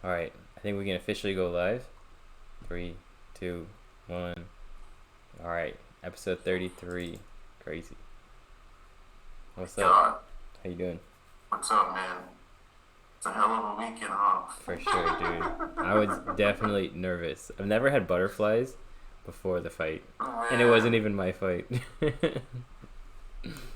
Alright, I think we can officially go live. 3, 2, 1. Alright, episode 33. Crazy. What's up? God. How you doing? What's up, man? It's a hell of a weekend, huh? For sure, dude. I was definitely nervous. I've never had butterflies before the fight. Man, And it wasn't even my fight.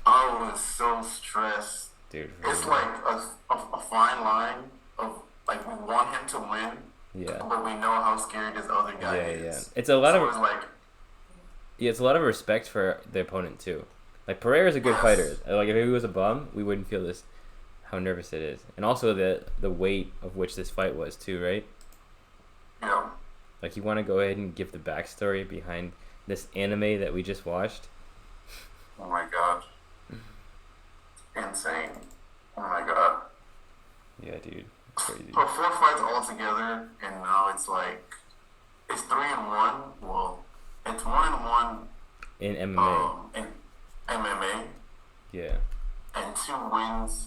I was so stressed. Dude. It's like a fine line of, like, we want him to win, Yeah. but we know how scary this other guy Yeah, is. yeah. It's a lot So of it's like, yeah, it's a lot of respect for the opponent too. Like Periera's a good Yes. fighter. Like if he was a bum, we wouldn't feel this how nervous it is. And also the weight of which this fight was too, right? you know, Like you want to go ahead and give the backstory behind this anime that we just watched. oh my god. Insane. Oh my god. Yeah, dude. Crazy. So 4 fights all together, and now it's like, it's 3-1. Well, it's 1-1 In MMA. in MMA, Yeah. and 2 wins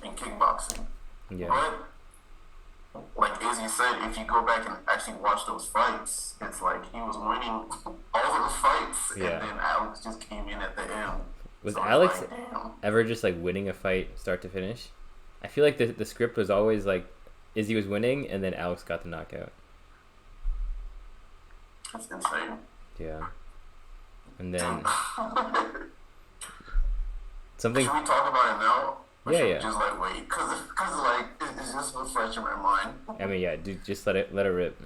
in kickboxing. Yeah. But, like as you said, if you go back and actually watch those fights, it's like he was winning all those fights, Yeah. and then Alex just came in at the end. Was So it's Alex like, damn. ever just like winning a fight start to finish? I feel like the script was always like Izzy was winning and then Alex got the knockout. That's insane. Yeah. And then something. Should we talk about it now? Or Yeah, should we yeah. just like wait, cause like it's just so fresh in my mind. I mean, yeah, dude, just let it rip.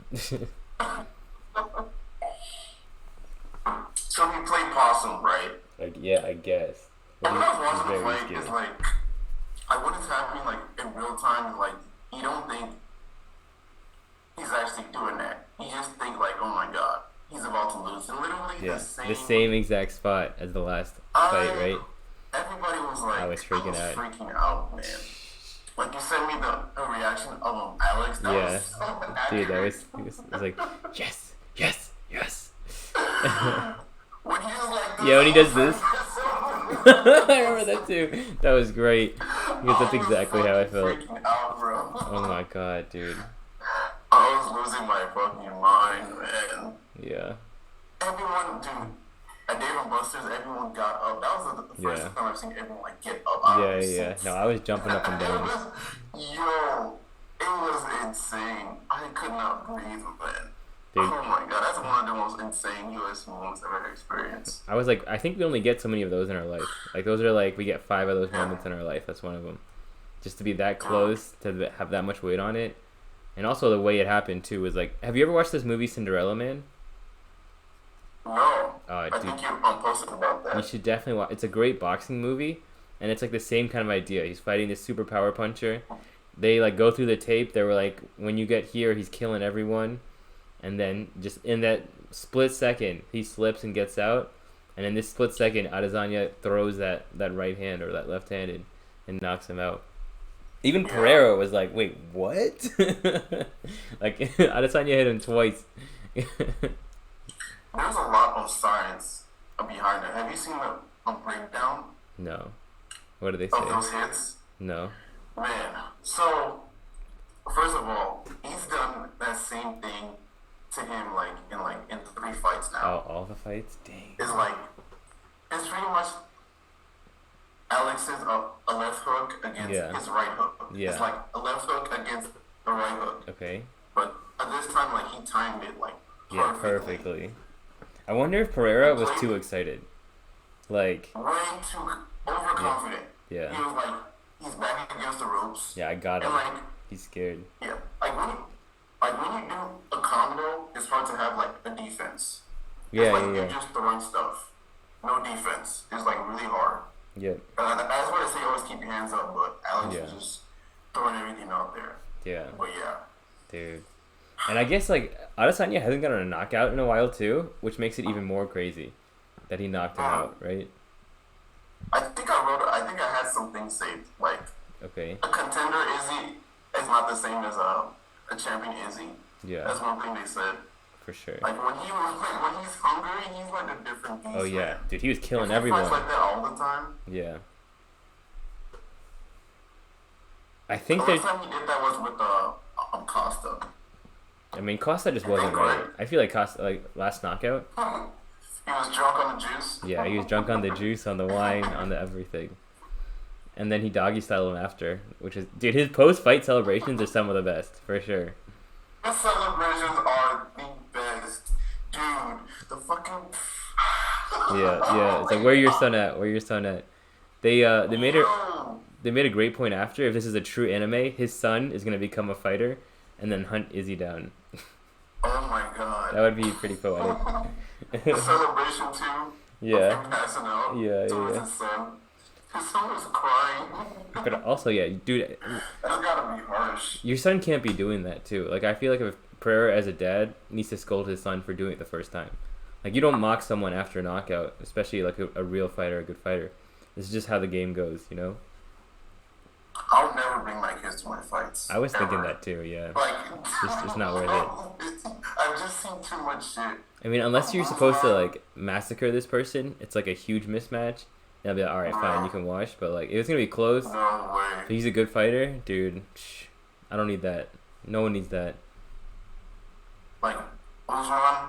So he played possum, right? Like, yeah, I guess. And when I was watching the Very fight, scary. it's like, what is happening, like, in real time is like, you don't think he's actually doing that. You just think, like, oh my god, he's about to lose. And literally Yeah, the same exact spot as the last fight, right? Everybody was like, I was freaking out. freaking out, man. Like, you sent me the reaction of Alex. That Yeah. was so Dude, that accurate. was like, yes, yes, yes. When he was like, Yeah, when he does this. I I remember that too. That was great. Because that's exactly how I felt. Freaking out, bro. Oh my god, dude. I was losing my fucking mind, man. Yeah. Everyone, dude, at Dave and Buster's, everyone got up. That was the first Yeah. time I've seen everyone like get up out Yeah, of their yeah. seats. No, I was jumping up and down. It was insane. I could not breathe, man. Dude. Oh my god, that's one of the most insane UFC moments I've ever experienced. I was like, I think we only get so many of those in our life. Like, those are like, we get 5 of those moments in our life. That's one of them. Just to be that close, to have that much weight on it. And also the way it happened, too, was like, have you ever watched this movie, Cinderella Man? No, Oh, I dude. think you posted about that. You should definitely watch. It's a great boxing movie, and it's like the same kind of idea. He's fighting this super power puncher. They like go through the tape. They were like, when you get here, he's killing everyone, and then just in that split second, he slips and gets out, and in this split second, Adesanya throws that right hand or that left handed and knocks him out. Even Periera was like, wait, what? Like Adesanya hit him twice. There's a lot of science behind it. Have you seen the breakdown No. What do they of say? those hits? No. Man, so first of all, he's done that same thing to him in 3 fights Oh, now. all the fights? Dang. It's pretty much Alex's a left hook against Yeah. his right hook. Yeah. It's like a left hook against the right hook. Okay. But at this time, like he timed it like Yeah, perfectly. I wonder if Periera was too excited. Like, Way too overconfident. yeah. He was like, he's back against the ropes. Yeah, I got And him. like, He's scared. yeah, when you do a combo, it's hard to have like a defense. Yeah, It's like yeah, you're yeah. just throwing stuff, no defense. It's like really hard. Yeah, That's why they say always keep your hands up, but Alex Yeah. was just throwing everything out there. yeah, But yeah, dude. And I guess, like, Adesanya hasn't gotten a knockout in a while, too, which makes it even more crazy that he knocked him out, right? I think I had something saved. Like Okay, a contender is not the same as a champion Izzy. yeah, That's one thing they said. for sure. Like when he's hungry, he's like a different beast. Oh, yeah. man. Dude, he was killing If he everyone. fights like that all the time. Yeah. I think The that... last time he did that was with Costa. I mean, Costa just wasn't right. I feel like Costa, like last knockout. He was drunk on the juice. Yeah, he was drunk on the juice, on the wine, on the everything. And then he doggy styled him after, which is, dude, his post-fight celebrations are some of the best, for sure. His celebrations are the best. Dude, the fucking... Yeah. It's like, where your son at? Where your son at? They made it. They made a great point after. If this is a true anime, his son is gonna become a fighter, and then hunt Izzy down. Oh my god. That would be pretty poetic. The celebration too. Yeah. Of him passing out. Yeah. His son. His son was crying. But also, yeah, dude. That's gotta be harsh. Your son can't be doing that too. Like, I feel like if Periera as a dad needs to scold his son for doing it the first time. Like, you don't mock someone after a knockout, especially like a real fighter, a good fighter. This is just how the game goes, you know? I would never bring my kids to my fights. I was thinking that too, yeah. Like, it's not worth it. I've just seen too much shit. I mean, unless you're supposed to, like, massacre this person, it's like a huge mismatch. And I'll be like, alright, fine, you can watch. But, like, if it's gonna be close, No way. if he's a good fighter, dude, I don't need that. No one needs that. Like, Usman,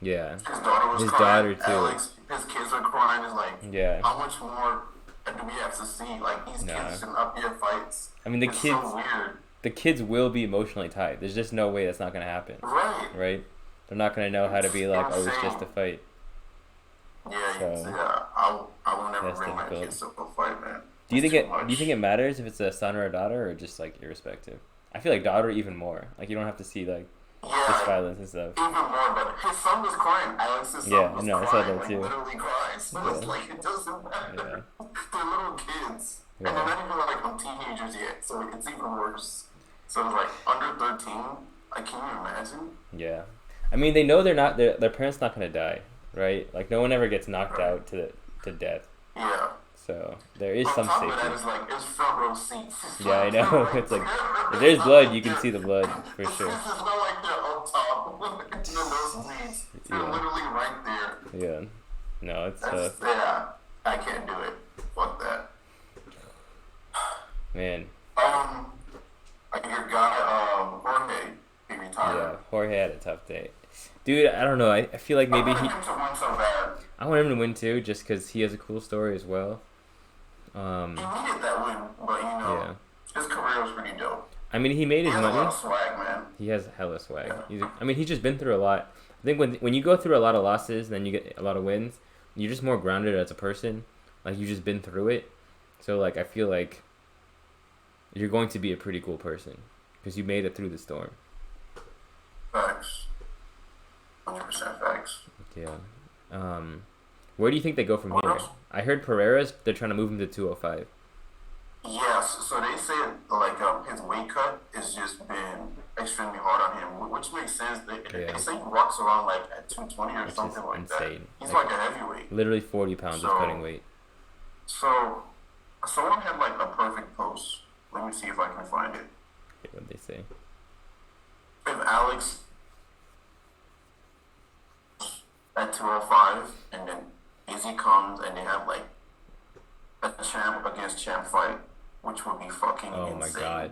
Yeah. his daughter was His crying. daughter, too. Alex, his kids are crying. It's like, Yeah. how much more do we have to see? Like, these Nah. kids shouldn't up your fights. I mean, It's so weird. the kids will be emotionally tied. There's just no way that's not gonna happen, Right. right? They're not gonna know how to be like, oh, it's just a fight. Yeah, So, I will never that's bring my difficult. kids to a fight, man. Do you think It's it? too Do you think much. it matters if it's a son or a daughter, or just like irrespective? I feel like daughter even more. Like, you don't have to see like this Yeah, violence and stuff. even more, but his son was crying. Alex's son Yeah, was no, I saw crying, that like too. literally crying. So Yeah. it's like, it doesn't matter. They're little kids. Yeah. And they're not even like teenagers yet, so it's even worse. So it's like under 13, like, can you imagine? Yeah, I mean, they know they're not. Their parents not gonna die, right? Like, no one ever gets knocked out to death. Yeah. So there is On some top of that, safety. it's like, it's front row seats. It's Yeah, I like, know. right It's like, there. if there's It's blood, not you can like see the blood for It's sure. not like they're up top in those seats. They're Yeah. literally right there. Yeah, no, it's That's, yeah, I can't do it. Fuck that. man. Like your guy, Jorge, he retired. Yeah, Jorge had a tough day, dude. I don't know. I feel like maybe I wanted him to win so bad. I want him to win too, just because he has a cool story as well. He needed that win, but you know, Yeah. his career was pretty dope. I mean, he made He his has a lot money. of swag, man. He has hella swag. Yeah. I mean, he's just been through a lot. I think when you go through a lot of losses, then you get a lot of wins. You're just more grounded as a person. Like, you've just been through it. So, like, I feel like you're going to be a pretty cool person because you made it through the storm. Facts. 100% facts. Yeah. Where do you think they go from What here? else? I heard Pereira's. They're trying to move him to 205. Yes, so they said like his weight cut has just been extremely hard on him, which makes sense. Yeah. They say he walks around like at 220 or Which is something like that. insane. He's Like, like a heavyweight. Literally 40 pounds of So- cutting weight. So someone had like a perfect post. Let me see if I can find it. Okay, what they say? If Alex at 205 and then Izzy comes and they have like a champ against champ fight, which would be fucking Oh my insane. god.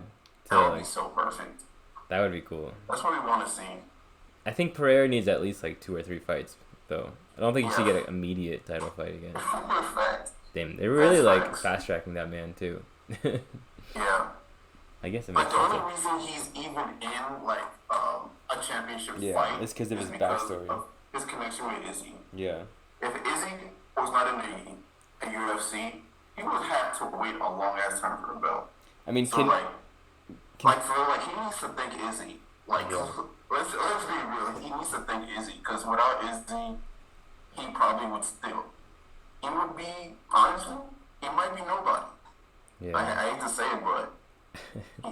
That would Totally. be so perfect. That would be cool. That's what we want to see. I think Pereira needs at least like 2 or 3 fights, though. I don't think he should Yeah. get an immediate title fight again. For a fact. Damn, they're really That's like facts. fast tracking that man too. Yeah. I guess it Like makes the sense. only reason he's even in like a championship Yeah, fight it's 'cause of is his because backstory. of his connection with Izzy. Yeah. If Izzy was not in the UFC, he would have to wait a long ass time for a belt. I mean, So can for real, like he needs to think Izzy. Like Yeah. let's be real, he needs to think Izzy because without Izzy, he probably would still. He would be honestly, he might be nobody. yeah. I hate to say it, but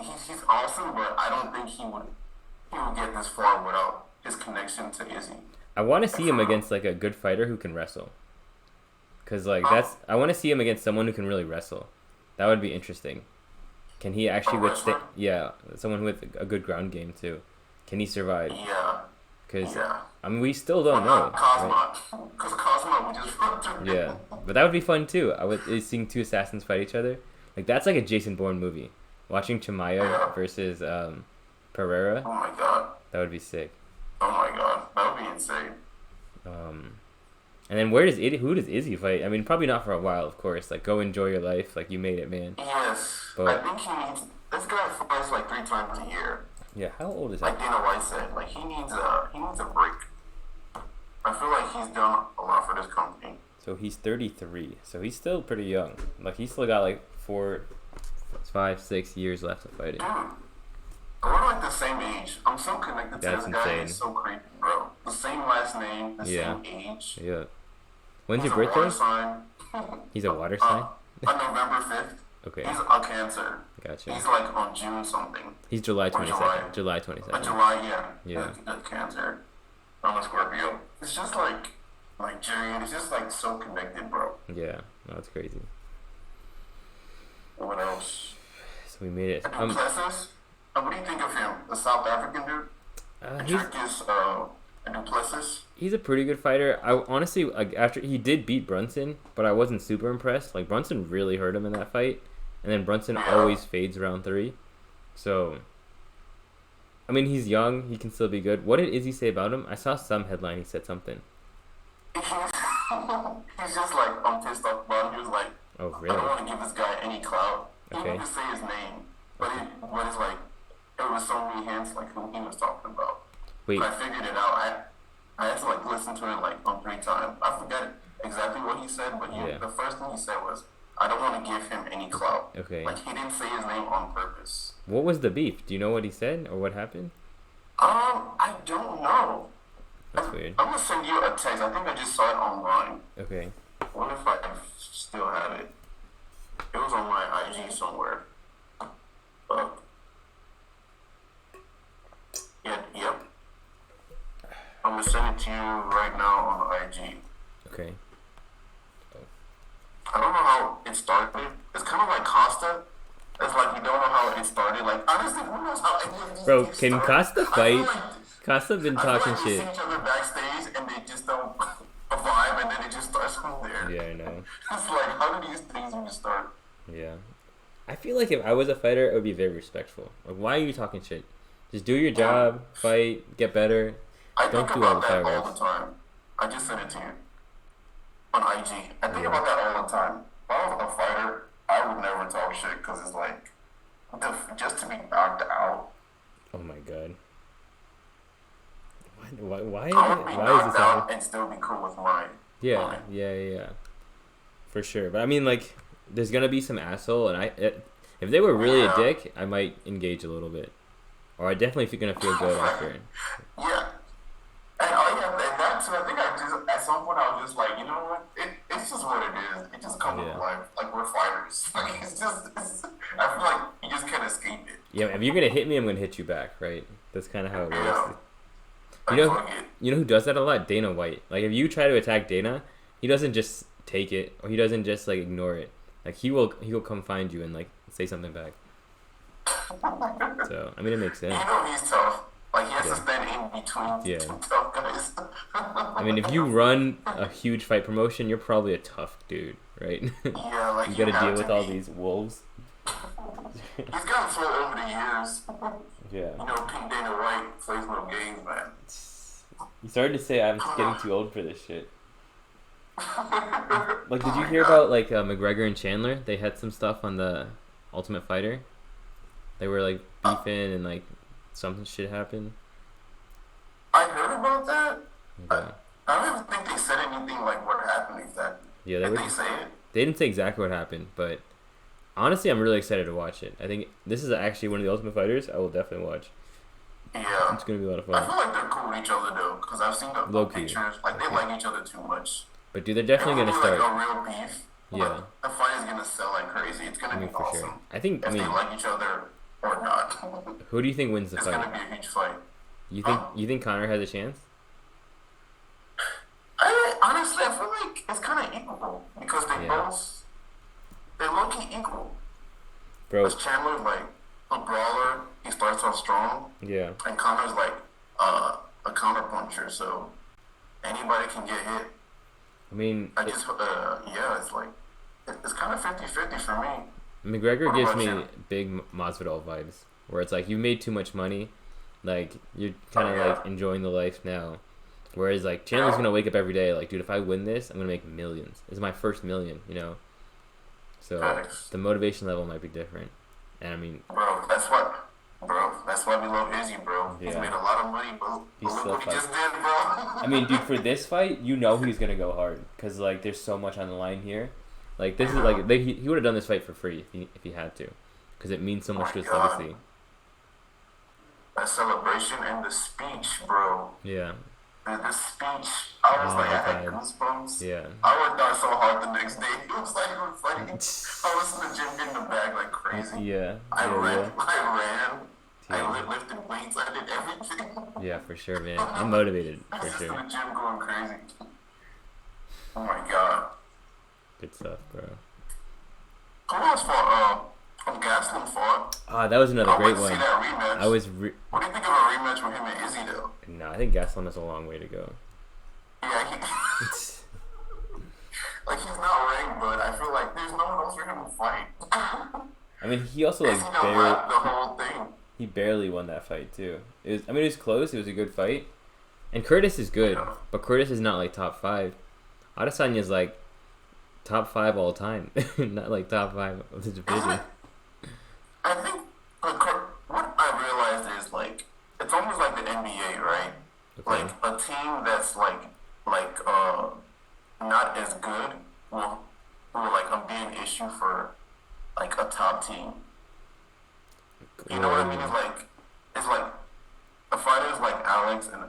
he's awesome. But I don't think he would get this far without his connection to Izzy. I want to see him against like a good fighter who can wrestle. Cause like I want to see him against someone who can really wrestle. That would be interesting. Can he actually A withstand? wrestler? Yeah, someone with a good ground game too. Can he survive? Yeah, Cause yeah. I mean, we still don't know. Right? Cosmo, because Cosmo would just run through. Yeah, but that would be fun too. I would seeing 2 assassins fight each other. Like, that's like a Jason Bourne movie. Watching Chimaev Yeah. versus Periera. Oh my god. That would be sick. Oh my god. That would be insane. And then who does Izzy fight? I mean, probably not for a while, of course. Like, go enjoy your life. Like, you made it, man. Yes. But, I think this guy fights like 3 times a year. yeah, how old is Like that? Dana White said, like he needs a break. I feel like he's done a lot for this company. So he's 33. So he's still pretty young. Like, he's still got like 4, 5, 6 years left of fighting. Dude, we're like the same age. I'm so connected to That's this guy. insane. It's so creepy, bro. The same last name, the same age. Yeah. When's He's your a water birthday? sign. He's a water sign? On November 5th. Okay. He's a Cancer. Gotcha. He's like on June something. He's July Or 22nd. July 22nd. July, yeah. Yeah. The Cancer. I'm a Scorpio. It's just like Nigerian. It's just like so connected, bro. Yeah. No, that's crazy. What else? So we made it. Duplessis? What do you think of him? The South African dude? He's, Duplessis? he's a pretty good fighter. I honestly, like, after he did beat Brunson, but I wasn't super impressed. Like, Brunson really hurt him in that fight, and then Brunson always fades round 3. So, I mean, he's young. He can still be good. What did Izzy say about him? I saw some headline. He said something. He's just like, I'm pissed off about him. He was like, Oh, I really? don't want to give this guy any clout. He Okay. didn't say his name, but it's like, it was so many hints like who he was talking about. Wait. But I figured it out. I had to like listen to it like on 3 times. I forget exactly what he said, but the first thing he said was, I don't want to give him any clout. Okay. Like he didn't say his name on purpose. What was the beef? Do you know what he said or what happened? I don't know. That's weird. I'm gonna send you a text. I think I just saw it online. Okay. What if I still have it? It was on my IG somewhere. Yep. I'm gonna send it to you right now on IG. Okay. I don't know how it started. It's kind of like Costa. It's like you don't know how it started. Like honestly, who knows how any of these Bro, things can start? Costa I feel fight? like- Costa been I feel talking like they shit. see each other backstage and they just don't vibe, and then it just starts from there. Yeah, I know. It's like how do these things even start? Yeah. I feel like if I was a fighter, I would be very respectful. Like, why are you talking shit? Just do your job, fight, get better. I Don't think do all about the that all fireworks. the time. I just sent it to you on IG. I think about that all the time. If I was a fighter, I would never talk shit because it's like just to be knocked out. Oh my god. Why I would be is knocked this out happening? and still be cool with mine. Yeah. For sure. But I mean, like, there's gonna be some asshole, and if they were really a dick, I might engage a little bit. Or I definitely gonna feel good after it. Yeah. And that too, I think I just, at some point, I was just like, you know what? It's just what it is. It just comes with life. Like, we're fighters. Like, I feel like you just can't escape it. Yeah, if you're gonna hit me, I'm gonna hit you back, right? That's kind of how it Yeah. works. You know who does that a lot? Dana White. Like, if you try to attack Dana, he doesn't just take it, or he doesn't just like ignore it. Like, he'll come find you and like say something back. So I mean, it makes sense. You know he's tough. Like he has to stand in between two tough guys. I mean, if you run a huge fight promotion, you're probably a tough dude, right? Yeah, like you gotta deal with all these wolves. He's gotten through over the years. Yeah. You know, Pink Dana White plays no games, man. You started to say I'm getting too old for this shit. Like, did you hear about like McGregor and Chandler? They had some stuff on the Ultimate Fighter. They were like beefing and like something shit happened. I heard about that. Okay. I don't even think they said anything like what happened exactly. Yeah, Did they say it? They didn't say exactly what happened, but honestly, I'm really excited to watch it. I think this is actually one of the Ultimate Fighters I will definitely watch. Yeah. It's gonna be a lot of I fun. feel like they're cool with each other though, because I've seen the pictures. Like they like each other too much. But dude, they're definitely gonna start. Like a real beef. Yeah. The fight is gonna sell like crazy. It's gonna be for awesome. sure. I think. If they like each other or not. Who do you think wins the it's fight? It's gonna be a huge fight. You think Conor has a chance? Honestly, I feel like it's kind of equal because they're low-key equal. Bro. Because Chandler's like a brawler. He starts off strong. Yeah. And Conor's like a counter puncher, so anybody can get hit. I mean, it's like it's kind of 50-50 for me. McGregor gives me big Masvidal vibes, where it's like you made too much money. Like you're kind of like enjoying the life now. Whereas like Chandler's gonna wake up every day like, dude, if I win this, I'm gonna make millions. It's my first million, you know. So the motivation level might be different. And I mean, bro, that's why we love Izzy, bro. Yeah. He's made a lot of money, bro. He's look what he just did, bro. I mean, dude, for this fight, you know he's gonna go hard because like there's so much on the line here. Like this is like he would have done this fight for free if he had to, because it means so much to his legacy. That celebration and the speech, bro. Yeah. The speech, I was like, I had goosebumps. Yeah. I worked out so hard the next day. It was like, I was in the gym getting the bag like crazy. Yeah. I ran. I lifted weights. I did everything. Yeah, for sure, man. I'm motivated, for sure. I was just in the gym going crazy. Oh my god. Good stuff, bro. Who else fought? Gaslam fought. That was another great one. See that rematch. What do you think of a rematch with him and Izzy, though? No, I think Gaslam has a long way to go. Yeah, like he's not ranked, but I feel like there's no one else for him to fight. I mean, he also like barely the whole thing. He barely won that fight too. It was close. It was a good fight, and Curtis is good, but Curtis is not like top 5. Adesanya is like top 5 all time, not like top 5 of the division. I think what I realized is like it's almost like the NBA, right? Okay. Like a team that's like not as good will like be an issue for like a top team. You know what I mean? It's like the fighters like Alex and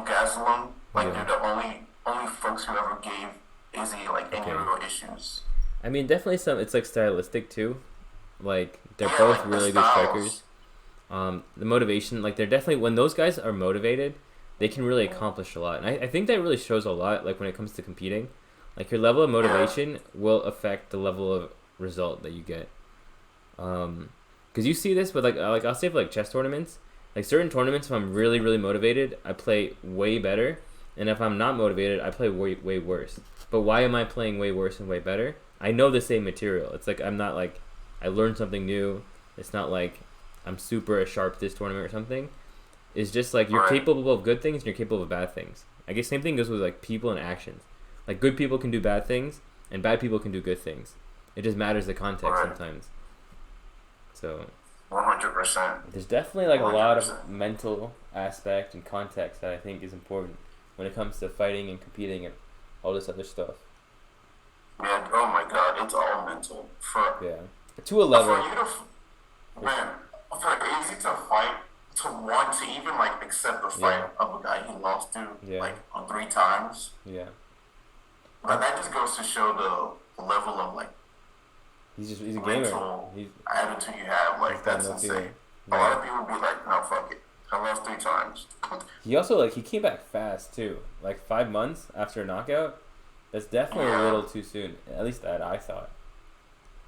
Gaslam, like they're the only folks who ever gave Izzy like any real issues. I mean, definitely some. It's like stylistic too. Like they're both like really good strikers. The motivation, like they're definitely, when those guys are motivated, they can really accomplish a lot. And I think that really shows a lot, like when it comes to competing. Like your level of motivation will affect the level of result that you get. Because you see this with like I'll say for like chess tournaments, like certain tournaments, if I'm really, really motivated, I play way better. And if I'm not motivated, I play way, way worse. But why am I playing way worse and way better? I know the same material. It's like I'm not like, I learned something new. It's not like I'm super sharp this tournament or something. It's just like you're capable of good things and you're capable of bad things. I guess same thing goes with like people and actions. Like good people can do bad things and bad people can do good things. It just matters the context sometimes. So 100%. There's definitely like 100%. A lot of mental aspect and context that I think is important when it comes to fighting and competing and all this other stuff. Man, oh my god, it's all mental. To a level. For Izzy to fight, to want to even like accept the fight of a guy he lost to like 3 times. Yeah. But that just goes to show the level of like he's a gamer. Attitude you have. Like that's insane. A lot of people be like, no, fuck it. I lost 3 times. He also he came back fast too. Like 5 months after a knockout. That's definitely a little too soon. At least that I thought.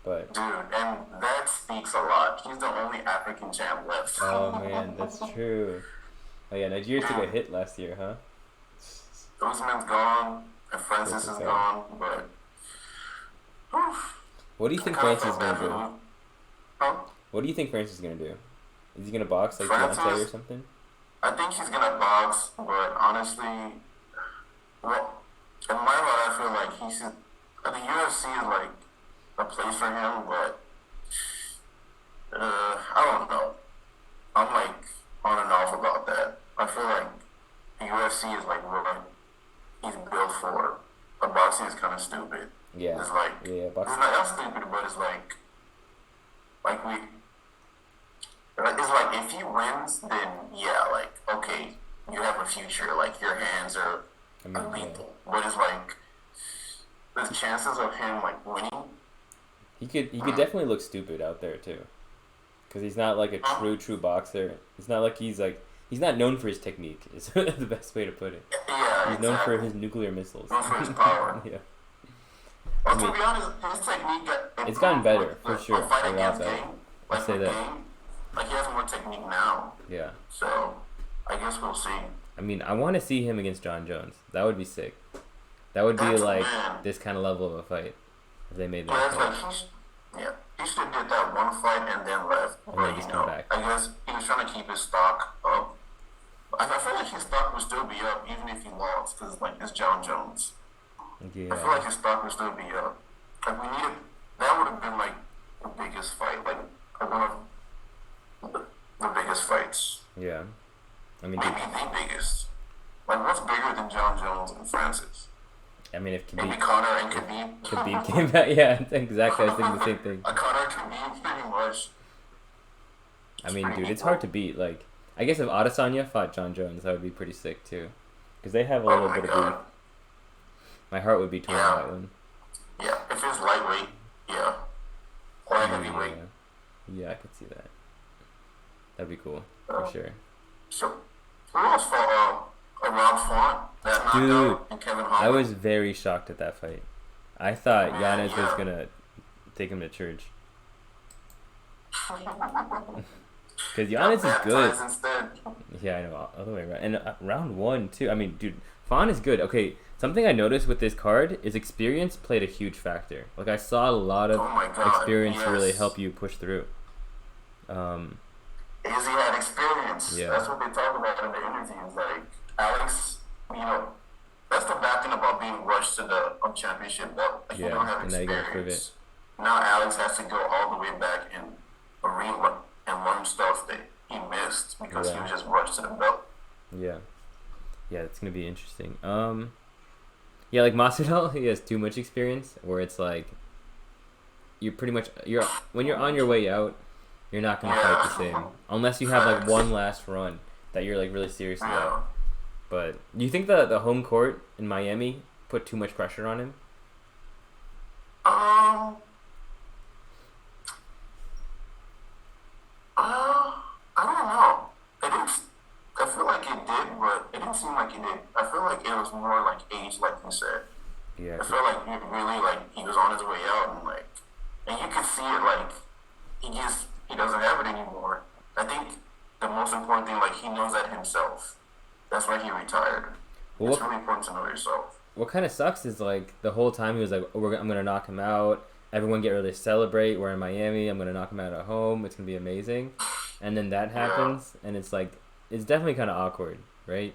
But dude, and that speaks a lot. He's the only African champ left. Oh man, that's true. Oh yeah, Nigeria took a hit last year, huh? Usman's gone, and Francis is gone, but what do you think Francis is gonna do? Huh? What do you think Francis is gonna do? Is he gonna box like Deontay or something? I think he's gonna box, but honestly, well, in my mind, I feel like he should. The UFC is like a place for him, but I don't know. I'm like on and off about that. I feel like the UFC is like what he's built for. But boxing is kind of stupid. Yeah. It's like boxing. It's not stupid, but it's like it's like if he wins, then like okay, you have a future. Like your hands are lethal. But it's like the chances of him like winning. He could definitely look stupid out there too, because he's not like a true boxer. It's not like he's not known for his technique. Is the best way to put it. Yeah, he's known for his nuclear missiles. Known for his power. Yeah. Well, to be honest, his technique it's gotten better for sure. A lot better. I say that. Like he has more technique now. Yeah. So I guess we'll see. I mean, I want to see him against John Jones. That would be sick. That would be like this kind of level of a fight. If they made that fight. He should have did that one fight and then left. And then just come back. I guess he was trying to keep his stock up. like his stock would still be up even if he lost, because like it's John Jones. Yeah. I feel like his stock would still be up. Like we needed that would have been like the biggest fight, like one of the biggest fights. Yeah. I mean, maybe the biggest. Like what's bigger than John Jones and Francis? I mean, if maybe Conor and Khabib. Khabib came back, yeah, exactly. I was thinking the same thing. A Conor Khabib, pretty much. I mean, dude, it's hard to beat. Like, I guess if Adesanya fought John Jones, that would be pretty sick too, because they have a little bit of beef. My heart would be torn on that one. Yeah, if it's lightweight, yeah, or heavyweight. Yeah, I could see that. That'd be cool for sure. So, who else fought around Font? That dude, and Kevin Holland? I was very shocked at that fight. I thought Giannis was gonna take him to church. Because Giannis is good. Yeah, I know, all the way around. And round one, too. I mean, dude, Fawn is good. Okay, something I noticed with this card is experience played a huge factor. Like, I saw a lot of experience really help you push through. Izzy had experience. Yeah. That's what they talk about in the interviews. Like, Alex, you know, that's the bad thing about being rushed to the championship belt. Like, you don't have experience. Now Alex has to go all the way back and relearn and learn stuff that he missed because he was just rushed to the belt. Yeah. Yeah, it's going to be interesting. Yeah, like Masvidal, he has too much experience where it's like you pretty much when you're on your way out, you're not going to fight the same unless you have like one last run that you're like really serious about. But do you think the home court in Miami put too much pressure on him? I don't know. I feel like it did, but it didn't seem like it did. I feel like it was more like age, like you said. Yeah. I feel like it really like he was on his way out and you could see it like he doesn't have it anymore. I think the most important thing, like he knows that himself. That's why he retired. Well, it's really important to know yourself. What kind of sucks is like the whole time he was like, I'm gonna knock him out. Everyone get ready to celebrate. We're in Miami. I'm gonna knock him out at home. It's gonna be amazing. And then that happens, and it's like it's definitely kind of awkward, right?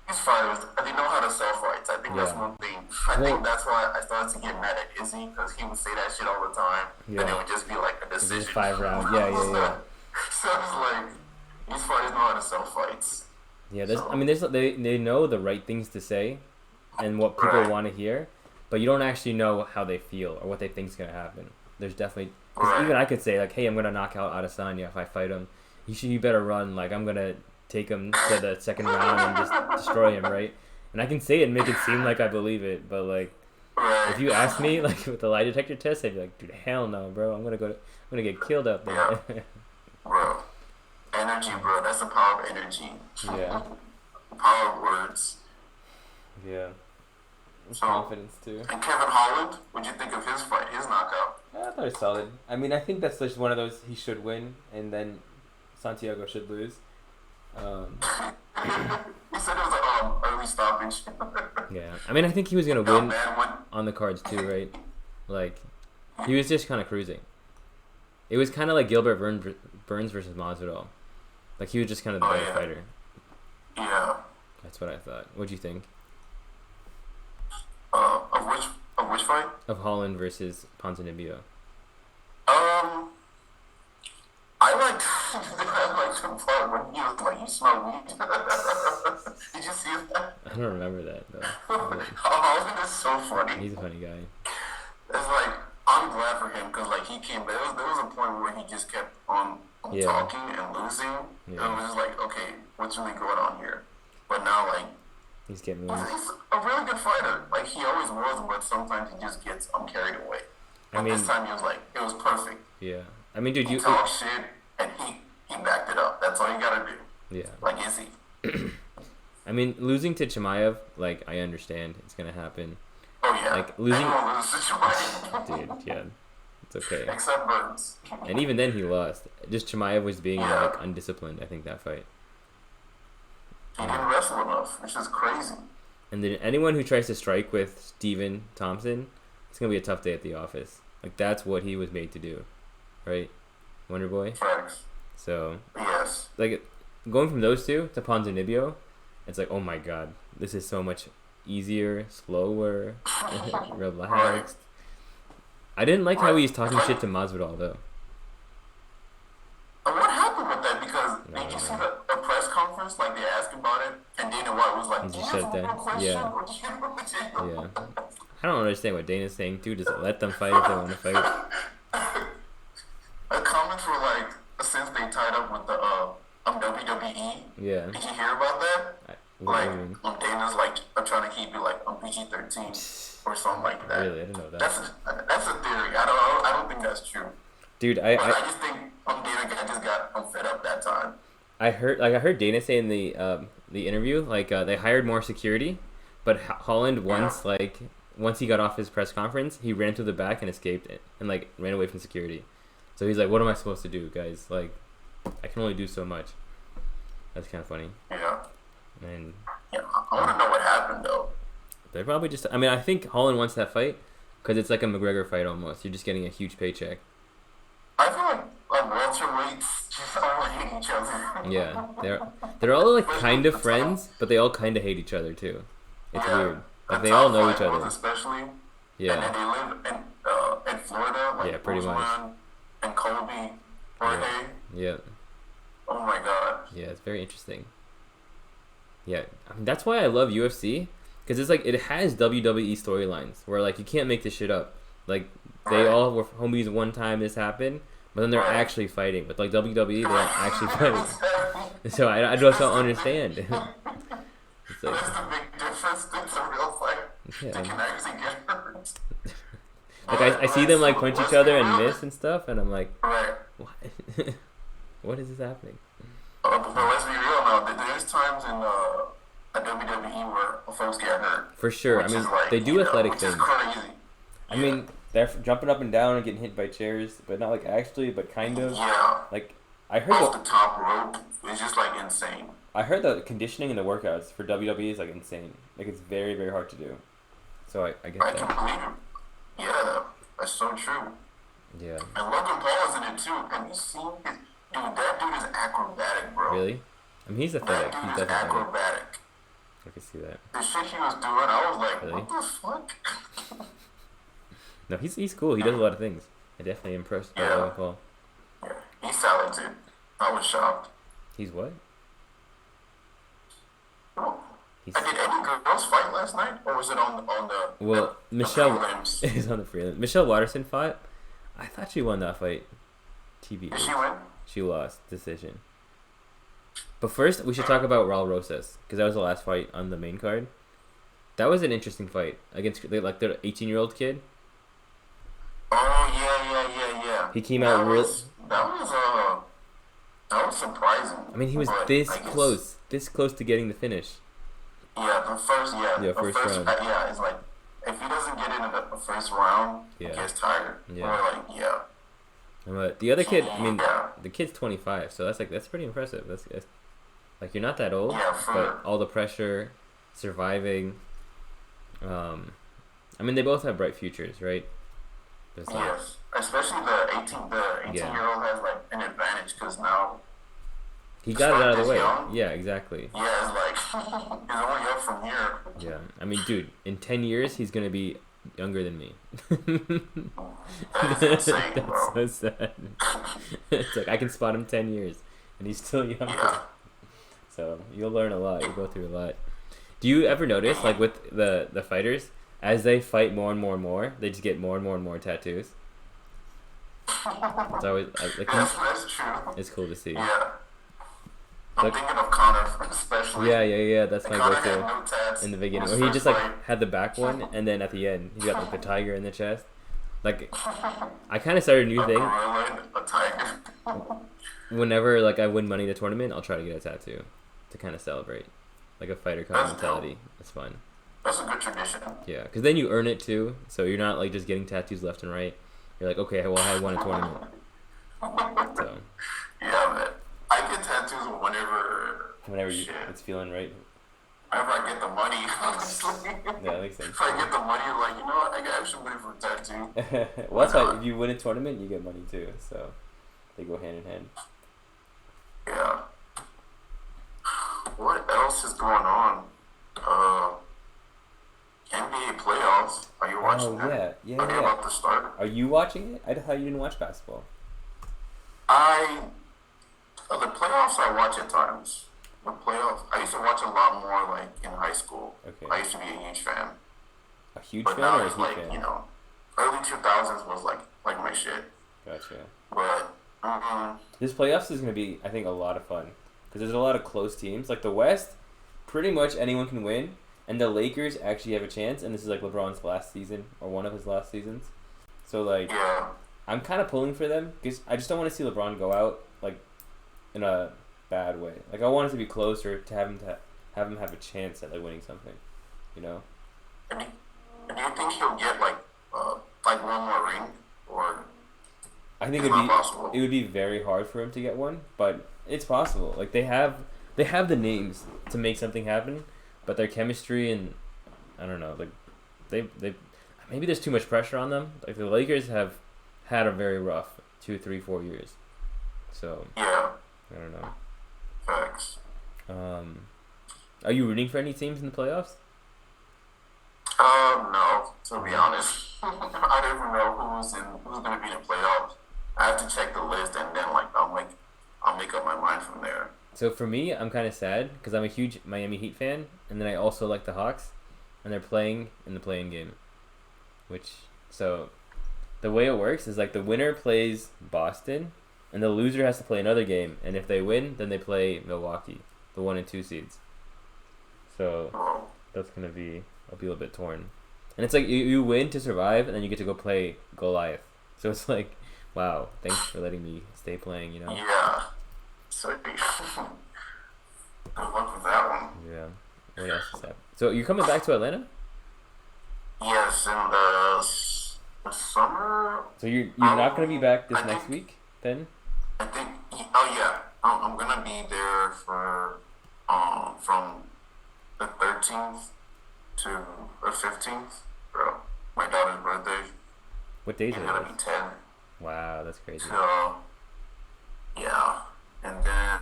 These fighters, they know how to sell fights. I think that's one thing. I think that's why I started to get mad at Izzy because he would say that shit all the time, and it would just be like a decision. Just 5 rounds. Yeah. So it's like these fighters know how to sell fights. Yeah, they know the right things to say, and what people want to hear, but you don't actually know how they feel or what they think is gonna happen. There's definitely even I could say like, hey, I'm gonna knock out Adesanya if I fight him. You better run. Like I'm gonna take him to the second round and just destroy him, right? And I can say it and make it seem like I believe it, but like if you ask me like with the lie detector test, I'd be like, dude, hell no, bro. I'm gonna get killed out there. Yeah. Bro, energy, bro. That's the power of energy. Yeah. Power of words. Yeah. Confidence too. And Kevin Holland, what'd you think of his fight, his knockout? Yeah, I thought it was solid. I mean, I think that's just one of those he should win, and then Santiago should lose. He said it was an early stoppage. Yeah, I mean, I think he was gonna win on the cards too, right? Like, he was just kind of cruising. It was kind of like Gilbert Burns versus Masvidal. Like, he was just kind of the better fighter. Yeah. That's what I thought. What'd you think? Of which fight? Of Holland versus Ponzinibbio. I liked the part when he was like, you smell weed. Did you see that? I don't remember that, though. Holland is so funny. He's a funny guy. It's like, I'm glad for him, because like, he came, there was a point where he just kept on talking and losing. And it was just like, okay, what's really going on here? But now, like, he's getting he's a really good fighter. Like, he always was, but sometimes he just gets carried away. But this time he was like, it was perfect. Yeah. I mean, dude, he talked shit and he backed it up. That's all you gotta do. Yeah. Like Izzy. I mean, losing to Chimaev, like, I understand it's gonna happen. Oh yeah. Like losing. Anyone loses to Chimaev. Dude, yeah, it's okay. Except Burns. And even then, he lost. Just Chimaev was being like undisciplined. I think that fight. He didn't wrestle enough, which is crazy. And then anyone who tries to strike with Steven Thompson, it's gonna be a tough day at the office. Like that's what he was made to do, right? Wonder Boy. Facts. So. Yes. Like, going from those two to Ponzinibbio, it's like, oh my god, this is so much easier, slower, Right. relaxed. I didn't like how Right. he's It's talking like, shit to Masvidal though. what happened with that? Because I did you don't see know. the press conference? Like they asked him about it, and Dana White was He like, "Do you just have shut a it real down. question?" Yeah, Or do yeah. you... I don't understand what Dana's saying too. Just let them fight if they want to fight. The comments were like, since they tied up with the WWE, Yeah. did you hear about that? What do Like, you mean? Dana's like, I'm trying to keep it like on PG-13 or something like that. Really, I didn't know that. That's a theory. I don't think that's true. Dude, But I just think just got fed up that time. I heard Dana say in the interview they hired more security, but Holland Yeah. once he got off his press conference, he ran to the back and escaped it and like ran away from security. So he's like, "What am I supposed to do, guys? Like, I can only do so much." That's kind of funny. Yeah. And Yeah. I want to know what happened though. they're probably just. I mean, I think Holland wants that fight because it's like a McGregor fight almost. You're just getting a huge paycheck. I feel like welterweights just all hate each other. Yeah, they're all like Especially kind at of the top. friends, but they all kind of hate each other too. It's Yeah. weird. The Like they all top know five each ones other. especially. And Yeah, then they live in Florida, yeah, like pretty much. Usman and Kobe, Yeah, Jorge. yeah, Oh my god. yeah. It's very interesting. Yeah, I mean, that's why I love UFC because it's like it has WWE storylines where like you can't make this shit up. Like they Right. all were homies one time this happened, but then they're Right. actually fighting. But like WWE, they don't actually fight. Exactly. So I just don't understand. It's like, That's the big difference. It's a real fight. yeah, They can actually get hurt. like I see them like punch Let's each other be and real. miss and stuff, and I'm like, Right. what? What is this happening? But let's be real now. There's times in a WWE where folks get hurt. For sure. I Which mean, is like, they do athletic which things. is crazy. I mean, they're jumping up and down and getting hit by chairs, but not like actually, but kind of. Yeah. Like I heard Off the the top rope is just like insane. conditioning and the workouts for WWE is like insane. Like it's very very hard to do. So I get I can that. believe it. Yeah, that's so true. Yeah. And Logan Paul is in it too. Have you seen his dude? That dude is acrobatic, bro. Really? I mean, he's athletic. That He's dude is definitely athletic. acrobatic. I can see that. The shit he was doing, I was like, Really? what the fuck? No, he's cool. He does a lot of things. I definitely impressed by Yeah. Logan Paul. Yeah, he's talented. I was shocked. He's what? He's Did any girls fight last night, or was it on well, the Michelle prelims? is on the freelance. Michelle Watterson fought. I thought she won that fight. TBH. Did she win? She lost decision. But first, we should talk about Raul Rosas because that was the last fight on the main card. That was an interesting fight against like the 18-year-old kid. Oh yeah. He came out real. That was surprising. I mean, he was But this I guess- close to getting the finish. Yeah, Yeah, the first round. Yeah, it's like if he doesn't get into the first round, Yeah. he gets tired. Yeah. Or like, yeah. But the other kid, I mean, Yeah. the kid's 25, so that's pretty impressive. That's like you're not that old, Yeah, but all the pressure, surviving. I mean, they both have bright futures, right? But it's like, Yes, especially the 18 Yeah. year old has like an advantage because now he got it out of the He's way. young. Yeah, exactly. yeah, it's like he's only up from here. Yeah, I mean, dude, in 10 years, he's gonna be younger than me. That is insane, That's bro. so sad. It's like I can spot him 10 years, and he's still younger. Yeah. So you'll learn a lot. You'll go through a lot. Do you ever notice, like with the fighters, as they fight more and more and more, they just get more and more and more tattoos? It's always like That's true. it's cool to see. Yeah. I'm Like- thinking of Connor especially. Yeah. That's my Connor had go-to no tats in the beginning. his Or he first just like fight. had the back one, and then at the end, he got like the tiger in the chest. Like, I kind of started a new A thing. gorilla and a tiger. Whenever like I win money in the tournament, I'll try to get a tattoo to kind of celebrate, like a fighter kind of That's mentality. It's fun. That's a good tradition. Yeah, because then you earn it too. So you're not like just getting tattoos left and right. You're like, okay, well I won a tournament. So Yeah, man. I get tattoos whenever shit. It's feeling right. whenever I get the money, honestly. Yeah, that makes sense. If I get the money, like, you know what, I got extra money for a tattoo. Well, that's why if you win a tournament, you get money too. So they go hand in hand. Yeah. else is going on? Uh, NBA playoffs. Are you watching that? Yeah. Are they about to start? Are you watching it? I thought you didn't watch basketball. The playoffs I watch at times. The playoffs, I used to watch a lot more like in high school. Okay. I used to be a huge fan. A huge But fan now or a it's huge like, fan? you know, early 2000s was like my shit. Gotcha. But, This playoffs is going to be, I think, a lot of fun. Because there's a lot of close teams. Like the West, pretty much anyone can win. And the Lakers actually have a chance. And this is like LeBron's last season, or one of his last seasons. So, like, yeah. I'm kind of pulling for them. Because I just don't want to see LeBron go out, like, in a bad way. Like, I want it to be closer to have him have a chance at, like, winning something. You know? And do you think he'll get like one more ring? Or I think it's not possible? it would be very hard for him to get one, but it's possible. Like they have the names to make something happen, but their chemistry and I don't know, like they maybe there's too much pressure on them. Like the Lakers have had a very rough 2, 3, 4 years. So yeah, I don't know. Facts. Are you rooting for any teams in the playoffs? No. To be honest, I don't even know who's going to be in the playoffs. I have to check the list and then like I'll make up my mind from there. So for me, I'm kind of sad because I'm a huge Miami Heat fan, and then I also like the Hawks, and they're playing in the play-in game. So the way it works is like the winner plays Boston, and the loser has to play another game, and if they win, then they play Milwaukee, the 1 and 2 seeds. So Oh, that's gonna be I'll be a little bit torn, and it's like you win to survive, and then you get to go play Goliath. So it's like, wow, thanks for letting me stay playing. You know. yeah. So good luck with that one. Yeah. What else is that? So you're coming back to Atlanta? Yes, in the summer. So you're not gonna be back this I next think- week then? I think. Oh yeah, I'm gonna be there for from the 13th to the 15th, bro. My daughter's birthday. What days She's are gonna those? be 10. Wow, that's crazy. So yeah, and then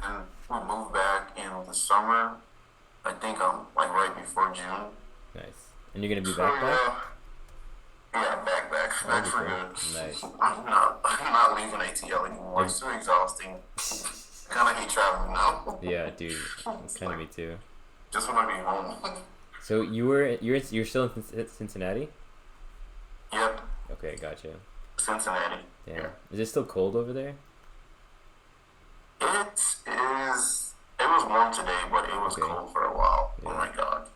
we'll move back in the summer. I think I'm like right before June. Nice. And you're gonna be So back? yeah, back for Wonderful. good. Nice. I'm not leaving ATL anymore. It's too exhausting. Kind of hate traveling now. Yeah, dude. Kind of me too. Just want to be home. So you're still in Cincinnati? Yep, Okay, gotcha. Cincinnati. Yeah. Is it still cold over there? It is. It was warm today, but it was Okay. cold for a while. Yeah. Oh my god!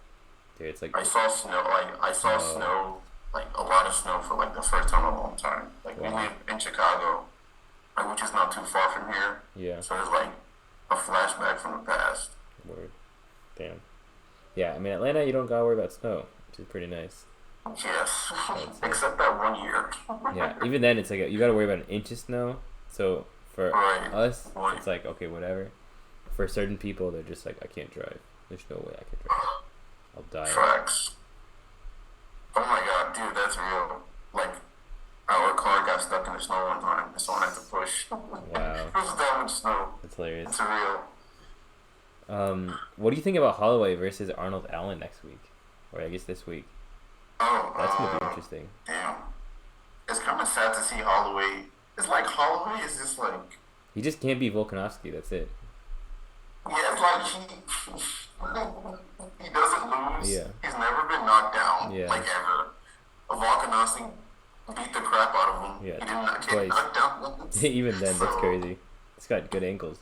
Dude, it's like I saw snow. I saw Oh. snow. Like a lot of snow for like the first time in a long time. Like we Wow. live in Chicago, like, which is not too far from here. yeah. So it's like a flashback from the past. Word. Damn. Yeah, I mean Atlanta, you don't gotta worry about snow, which is pretty nice. Yes, That's it. except that 1 year. Yeah. Even then, it's like you gotta worry about an inch of snow. So for Right. us, Right. it's like okay, whatever. For certain people, they're just like I can't drive. There's no way I can drive. I'll die. Facts. Oh my god, dude, that's real. Like, our car got stuck in the snow one time, and someone had to push. Wow. It was that much snow. That's hilarious. It's real. What do you think about Holloway versus Arnold Allen next week? Or I guess this week. Oh, That's gonna be interesting. damn. It's kind of sad to see Holloway. It's like Holloway is just like, He just can't beat Volkanovski. That's it. yeah, it's like he doesn't lose. Yeah. He's never been knocked down, Yeah. like ever. Volkanovski beat the crap out of him. Yeah, He did not get twice. knocked down once. Even then, that's So- crazy. He's got good ankles.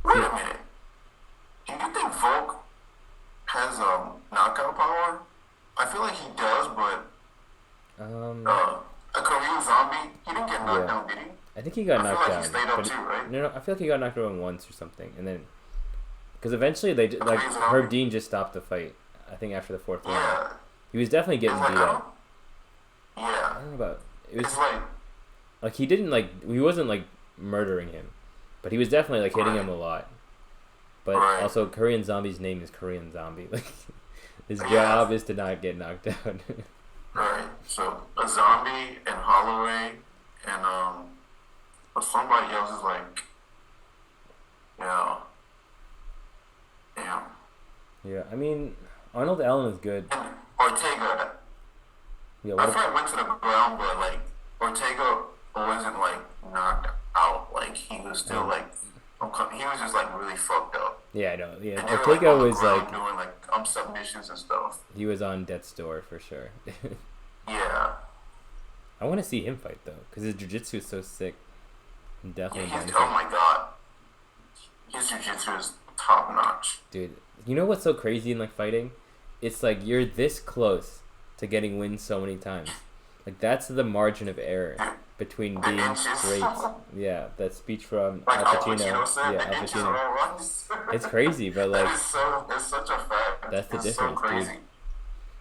Wait a minute. Do you think Volk has knockout power? I feel like he does, but a Korean zombie, he didn't get knocked Yeah. down, did he? I think he got I feel knocked like down. he stayed up but too, right? No, I feel like he got knocked down once or something, and then because eventually they like Korean Herb zombie? Dean just stopped the fight. I think after the fourth round, Yeah. he was definitely getting It's like, beat up. I yeah. don't know about it was It's like, like he didn't like he wasn't like murdering him, but he was definitely like hitting Right. him a lot. But Right. also, Korean Zombie's name is Korean Zombie. Like his Yeah. job is to not get knocked out. right. So, a zombie and Holloway and, but somebody else is like, yeah. Yeah, I mean, Arnold Allen is good. And Ortega, Yeah, my what? friend went to the ground, but like Ortega wasn't like knocked out. Like he was still like, he was just like really fucked up. Yeah, I know. Yeah, And they were like Ortega on the was ground like doing like submissions and stuff. he was on death's door for sure. Yeah. I want to see him fight though, because his jiu-jitsu is so sick. I'm Yeah, definitely he's, down to oh fight. my god, his jiu-jitsu is top notch. Dude, you know what's so crazy in like fighting? It's like you're this close to getting wins so many times. Like that's the margin of error between The being inches. great. Yeah, that speech from Like Al Al Pacino. Pacino said, Yeah, the Al inches Pacino. are all runs. It's crazy, but That like is so, it's such a fact. that's the It's difference, so crazy. dude.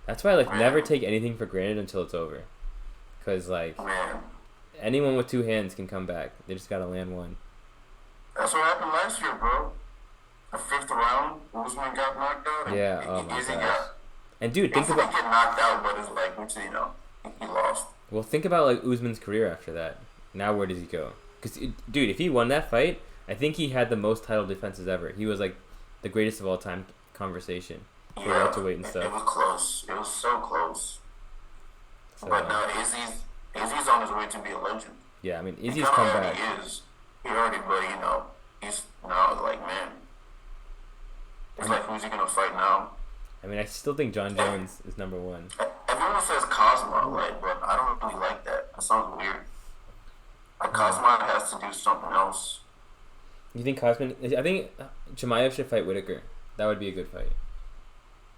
That's why like Man. never take anything for granted until it's over. Cause like Man, anyone with two hands can come back. They just gotta land one. that's what happened last year, bro. The 5th round, Usman got knocked out. And Yeah, oh my Izzy gosh. got, And dude, think Izzy didn't about get knocked out, but it's like, you know, he lost. well, think about like Usman's career after that. Now where does he go? Cause dude, if he won that fight, I think he had the most title defenses ever. He was like the greatest of all time conversation for Yeah, welterweight and it stuff. was close. It was so close. So, But now Izzy's on his way to be a legend. yeah, I mean He Izzy's kinda come already back. is. He already, but you know, he's now like, man. It's like, who's he gonna fight now? I mean, I still think John Jones is number one. Everyone says Cosmo, like, but I don't really like that. That sounds weird. Like, Cosmo has to do something else. You think Cosman? I think Chimaev should fight Whitaker. That would be a good fight.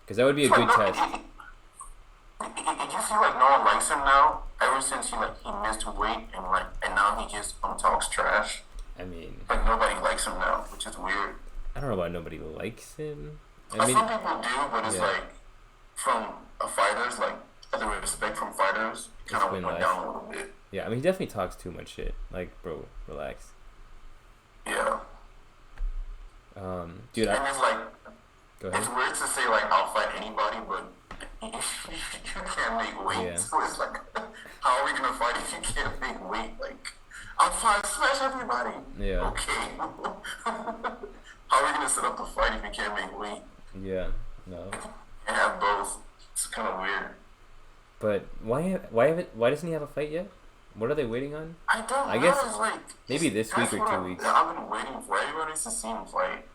Cause that would be a good test. Did you feel like no one likes him now? Ever since he missed weight and now he just talks trash. I mean, Like nobody likes him now, which is weird. I don't know why nobody likes him. I Like, mean, some people do, but it's yeah. like from fighters, like the respect from fighters, kind of been went less. down a little bit. yeah, I mean, he definitely talks too much shit. Like, bro, relax. Yeah, Dude, and it's like go ahead. it's weird to say like I'll fight anybody, but you can't make weight. Yeah. So it's like, how are we gonna fight if you can't make weight? Like, I'll fight, smash everybody. Yeah. Okay. How are we gonna set up the fight if you can't make weight Yeah, no. and have both? It's kind of weird. But why doesn't he have a fight yet? What are they waiting on? I don't I know. guess It's like maybe this that's week or what 2 weeks. I've been waiting for. Everybody to see him fight.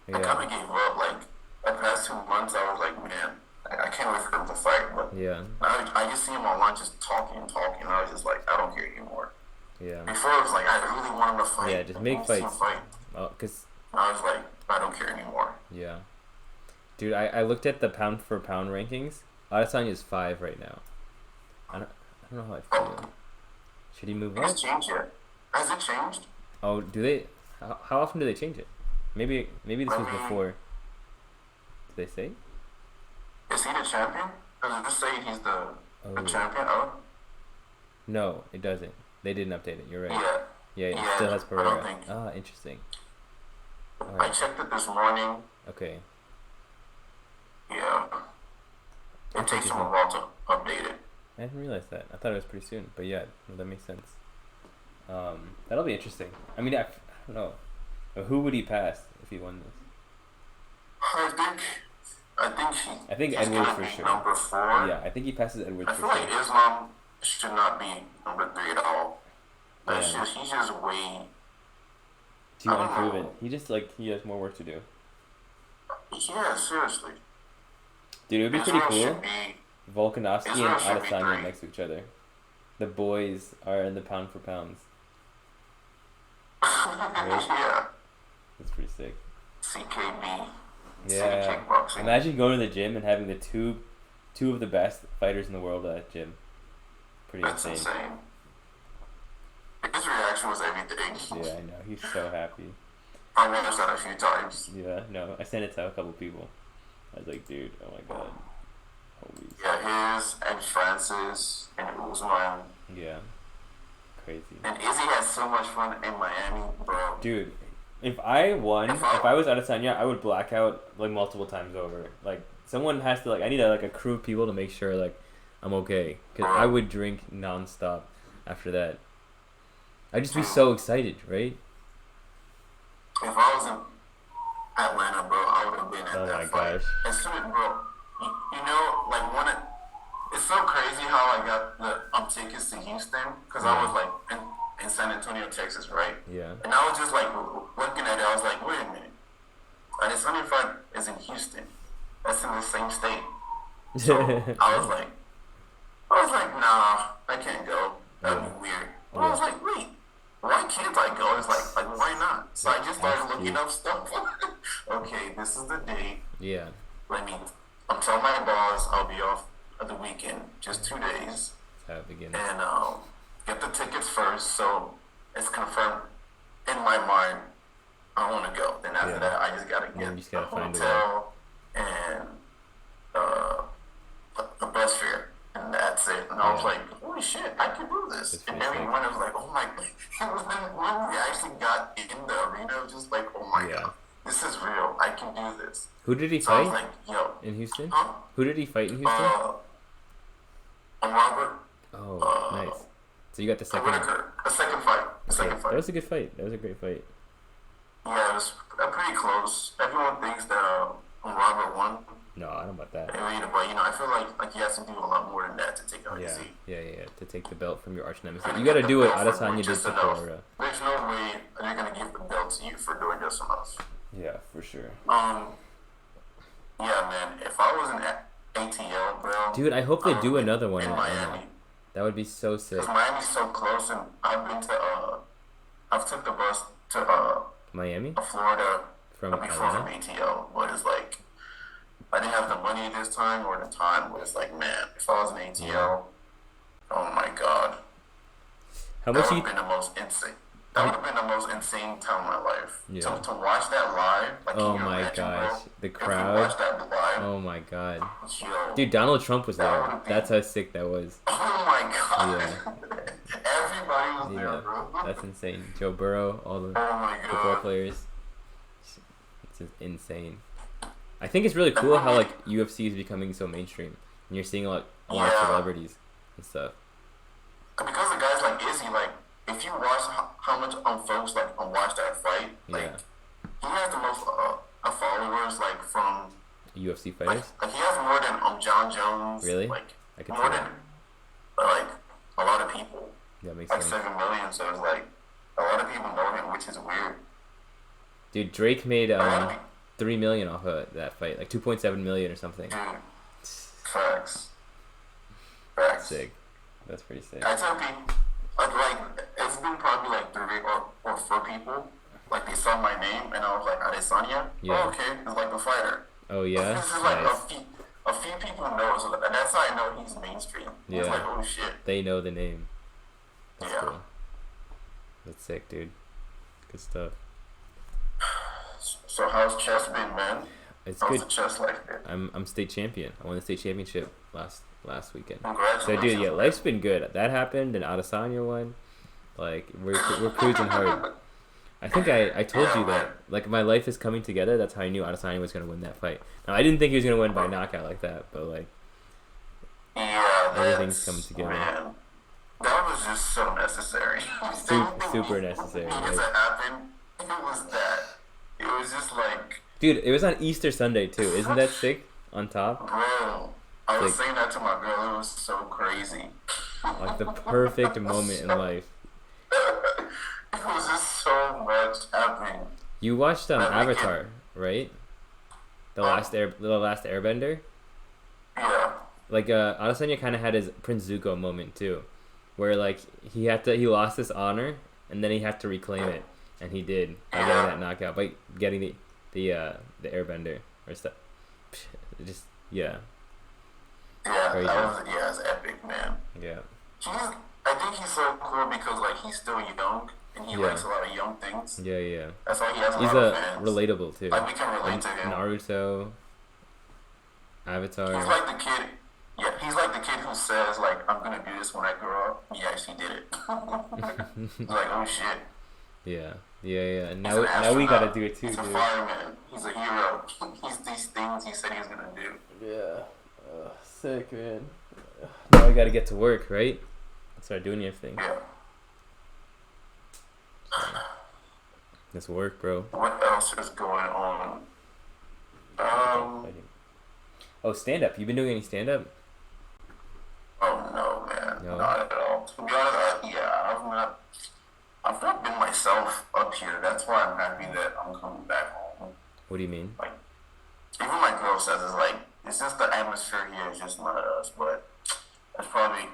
I kind Yeah, of gave up. Like the past 2 months, I was like, man, I can't wait for him to fight. But yeah, now I just see him online just talking and talking. And I was just like, I don't care anymore. yeah. Before it was like, I really want him to fight. Yeah, just I make want to see him fights. fight. Well, cause I was like, I don't care anymore. yeah, dude, I looked at the pound for pound rankings. Adesanya is 5 right now. I don't know how I feel. Should he move Has up? it changed yet? Has it changed? Oh, do they? How often do they change it? Maybe this was before. Did they say? Is he the champion? Does it just say he's the Oh. champion? Oh, No, it doesn't. They didn't update it. You're right. yeah. Yeah, it Yeah, still has I don't Periera. think- Ah, interesting. I Alright, checked it this morning. okay. Yeah. I'll It check takes it him a out. while to update it. I didn't realize that. I thought it was pretty soon, but yeah, no, that makes sense. That'll be interesting. I mean, I don't know. Who would he pass if he won this? I think he's Edwards gonna for be sure. number 4. Yeah, I think he passes Edwards I for feel like sure. Islam should not be number 3 at all. That's Yeah. he's just way. Too I don't know. unproven. He has more work to do. Yeah, seriously. Dude, it would be pretty Israel cool. should be. Volkanovski Israel and should be Adesanya 3. next to each other. The boys are in the pound for pounds. Yeah. That's pretty sick. CKB. Yeah. Kickboxing. Imagine going to the gym and having the two of the best fighters in the world at that gym. Pretty That's insane. insane. His reaction was everything. Yeah, I know. He's so happy. I noticed that a few times. Yeah, no. I sent it to a couple people. I was like, dude, oh my god. Holy. Yeah, his and Francis and Usman. Yeah. Crazy. And Izzy had so much fun in Miami, bro. Dude, if I won, If if I- I was Adesanya, I would black out like multiple times over. Like someone has to I need a crew of people to make sure like I'm okay, cause I would drink nonstop after that. I'd just be so excited, right? If I was in Atlanta, bro, I would have been Oh my that fight. gosh. As soon as, bro, you know, like it's so crazy how I got the tickets to Houston because I was like in San Antonio, Texas, right? Yeah. And I was just like looking at it. I was like, wait a minute, Adesanya fight is in Houston. That's in the same state. So I was like, nah, I can't go. That'd be weird. But I was like, wait, why can't I go? It's like why not? So I just started looking up stuff. Okay, this is the date. Yeah. I'm telling my boss I'll be off at the weekend, just 2 days. That's how it begins. And get the tickets first, so it's confirmed in my mind I want to go. Then after that, I just gotta get a hotel and a bus fare, and that's it. And I was like, holy shit, I can do this. And everyone was like, oh my god. When we actually got in the arena, it was just like, oh my god, this is real. I can do this. Who did he So I fight was like, yo. in Houston? Huh? Who did he fight in Houston? Robert. Oh, nice. So you got the second. A second fight. That was a good fight. That was a great fight. Yeah, it was pretty close. Everyone thinks that Robert won. No, I don't know about that. But I feel like he has to do a lot more than that to take out his seat. Yeah. To take the belt from your arch nemesis, you got to do what Adesanya did to Periera. There's no way they're gonna give the belt to you for doing just enough. Yeah, for sure. Yeah, man. If I was in ATL, bro. Dude, I hope they do another one in Miami. That would be so sick. Because Miami's so close, and I've took the bus to Miami, Florida from before from ATL, but it's like I didn't have the money this time or the time. But it's like, man, if I was in ATL, oh my god, how much that would have been the most insane. That would have been the most insane time of my life. Yeah. To watch that live, like oh my gosh, the crowd. Watch that live, oh my god, yo, dude, Donald Trump was there. That's how sick that was. Oh my god. Yeah. Everybody was there, bro. That's insane. Joe Burrow, all the football players. It's insane. I think it's really cool how like UFC is becoming so mainstream, and you're seeing a lot of celebrities and stuff. Because the guys like Izzy, like if you watch how much folks like watch that fight, like he has the most followers like from UFC fighters. Like he has more than John Jones. Really? Like I could more than like a lot of people. That makes like sense. 7 million. So it's like a lot of people know him, which is weird. Dude, Drake made 3 million off of that fight, like 2.7 million or something. Dude, facts. Sick. That's pretty sick. I tell people, like it's been probably like 3 or 4 people. Like they saw my name and I was like Adesanya. Yeah. Oh, okay, it's like the fighter. Oh yeah. This is like a few people know, so that's how I know he's mainstream. Yeah. It's like, oh shit. They know the name. That's yeah. cool. That's sick, dude. Good stuff. So how's chess been, man? It's how's good. The chess life been? I'm state champion. I won the state championship last weekend. Congratulations. So dude, life's been good. That happened, and Adesanya won. Like we're cruising hard. I think I told you that like my life is coming together. That's how I knew Adesanya was gonna win that fight. Now I didn't think he was gonna win by knockout like that, but like everything's coming together. Man, that was just so necessary. Super necessary. It needed to happen. It was that. It was just like. Dude, it was on Easter Sunday too. Isn't that sick? On top. Bro, I was saying that to my girl. It was so crazy. Like the perfect moment in life. It was just so much happening. You watched Avatar, right? The last Airbender. Yeah. Like Adesanya kind of had his Prince Zuko moment too, where like he lost his honor and then he had to reclaim it, and he did by getting that knockout, by getting the Airbender or stuff. Just Yeah, crazy. That was epic, man. Yeah. I think he's so cool because like he's still young and he likes a lot of young things. Yeah. That's why he has a He's lot of fans. Relatable too. Like we can relate to him. Naruto, Avatar. He's like the kid. Yeah, he's like the kid who says like I'm gonna do this when I grow up. He actually did it. He's like, oh shit. Yeah. Now we gotta do it too, He's dude. a fireman. He's a hero. He's these things he said he was gonna do. Yeah. Sick, man. Now we gotta get to work, right? Start doing your thing. Yeah. Let's work, bro. What else is going on? Oh, stand up. You been doing any stand up? Oh no, man, No. not at all. To be honest, yeah, I've not been myself up here. That's why I'm happy that I'm coming back home. What do you mean? Like, even my girl says it's just the atmosphere here is just not us. But that's probably,